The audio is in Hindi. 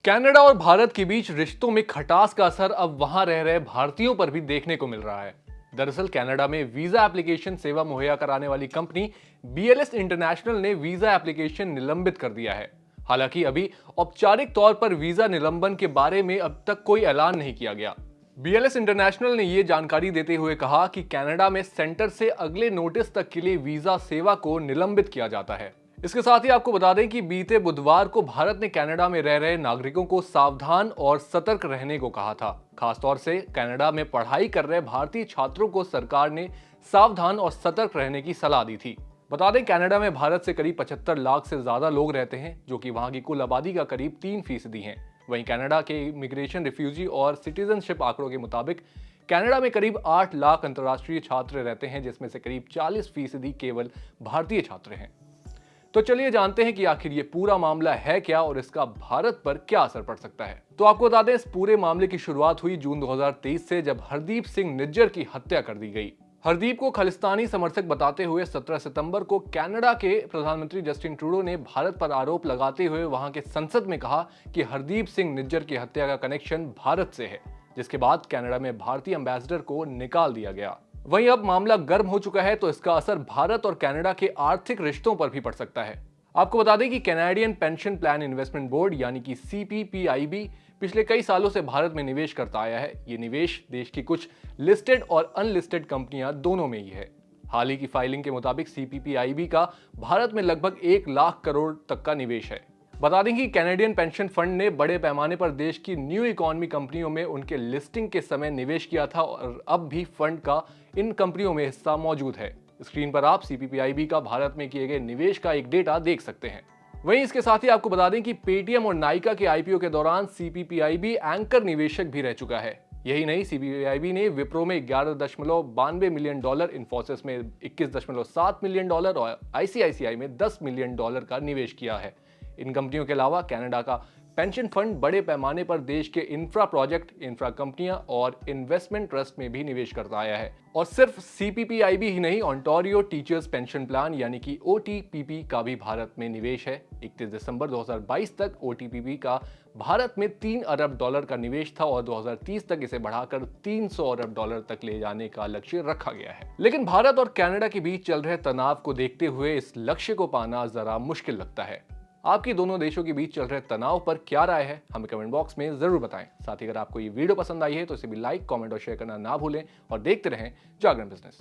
कनाडा और भारत के बीच रिश्तों में खटास का असर अब वहां रह रहे भारतीयों पर भी देखने को मिल रहा है। दरअसल कनाडा में वीजा एप्लीकेशन सेवा मुहैया कराने वाली कंपनी बीएलएस इंटरनेशनल ने वीजा एप्लीकेशन निलंबित कर दिया है। हालांकि अभी औपचारिक तौर पर वीजा निलंबन के बारे में अब तक कोई ऐलान नहीं किया गया। बीएलएस इंटरनेशनल ने यह जानकारी देते हुए कहा कि कनाडा में सेंटर से अगले नोटिस तक के लिए वीजा सेवा को निलंबित किया जाता है। इसके साथ ही आपको बता दें कि बीते बुधवार को भारत ने कनाडा में रह रहे नागरिकों को सावधान और सतर्क रहने को कहा था। खासतौर से कनाडा में पढ़ाई कर रहे भारतीय छात्रों को सरकार ने सावधान और सतर्क रहने की सलाह दी थी। बता दें कनाडा में भारत से करीब 75 लाख से ज्यादा लोग रहते हैं, जो कि वहां की कुल आबादी का करीब 3% हैं। वहीं कनाडा के इमिग्रेशन, रिफ्यूजी और सिटीजनशिप आंकड़ों के मुताबिक कनाडा में करीब 8 लाख अंतर्राष्ट्रीय छात्र रहते हैं, जिसमें से करीब 40% केवल भारतीय छात्र हैं। तो चलिए जानते हैं कि आखिर ये पूरा मामला है क्या और इसका भारत पर क्या असर पड़ सकता है। तो आपको बता दें, इस पूरे मामले की शुरुआत हुई जून 2023 से, जब हरदीप सिंह निज्जर की हत्या कर दी गई। हरदीप को खालिस्तानी समर्थक बताते हुए 17 सितंबर को कनाडा के प्रधानमंत्री जस्टिन ट्रूडो ने भारत पर आरोप लगाते हुए वहां के संसद में कहा कि हरदीप सिंह निज्जर की हत्या का कनेक्शन भारत से है, जिसके बाद कनाडा में भारतीय एम्बेसडर को निकाल दिया गया। वहीं अब मामला गर्म हो चुका है, तो इसका असर भारत और कनाडा के आर्थिक रिश्तों पर भी पड़ सकता है। आपको बता दें कि Canadian pension plan investment board यानी कि सीपीपीआईबी पिछले कई सालों से भारत में निवेश करता आया है। ये निवेश देश की कुछ लिस्टेड और अनलिस्टेड कंपनियां दोनों में ही है। हाल ही की फाइलिंग के मुताबिक सीपीपीआईबी का भारत में लगभग 1 लाख करोड़ तक का निवेश है। बता दें कि कैनेडियन पेंशन फंड ने बड़े पैमाने पर देश की न्यू इकोनॉमी कंपनियों में उनके लिस्टिंग के समय निवेश किया था और अब भी फंड का इन कंपनियों में हिस्सा मौजूद है। स्क्रीन पर आप सीपीपीआईबी का भारत में किए गए निवेश का एक डेटा देख सकते हैं। वहीं इसके साथ ही आपको बता दें कि पेटीएम और नाइका के आईपीओ के दौरान सीपीपीआईबी एंकर निवेशक भी रह चुका है। यही नहीं, सीपीपीआईबी ने विप्रो में $11.92 मिलियन, इन्फोसिस में $21.7 मिलियन और आईसीआईसीआई में $10 मिलियन का निवेश किया है। इन कंपनियों के अलावा कनाडा का पेंशन फंड बड़े पैमाने पर देश के इंफ्रा प्रोजेक्ट, इंफ्रा कंपनियां और इन्वेस्टमेंट ट्रस्ट में भी निवेश करता आया है। और सिर्फ सीपीपीआईबी ही नहीं, ओंटारियो टीचर्स पेंशन प्लान यानी कि ओटीपीपी का भी भारत में निवेश है। 31 दिसंबर 2022 तक ओटीपीपी का भारत में $3 अरब का निवेश था और 2030 तक इसे बढ़ाकर $300 अरब तक ले जाने का लक्ष्य रखा गया है। लेकिन भारत और कनाडा के बीच चल रहे तनाव को देखते हुए इस लक्ष्य को पाना जरा मुश्किल लगता है। आपकी दोनों देशों के बीच चल रहे तनाव पर क्या राय है, हमें कमेंट बॉक्स में जरूर बताएं। साथ ही अगर आपको ये वीडियो पसंद आई है तो इसे भी लाइक, कमेंट और शेयर करना ना भूलें और देखते रहें जागरण बिजनेस।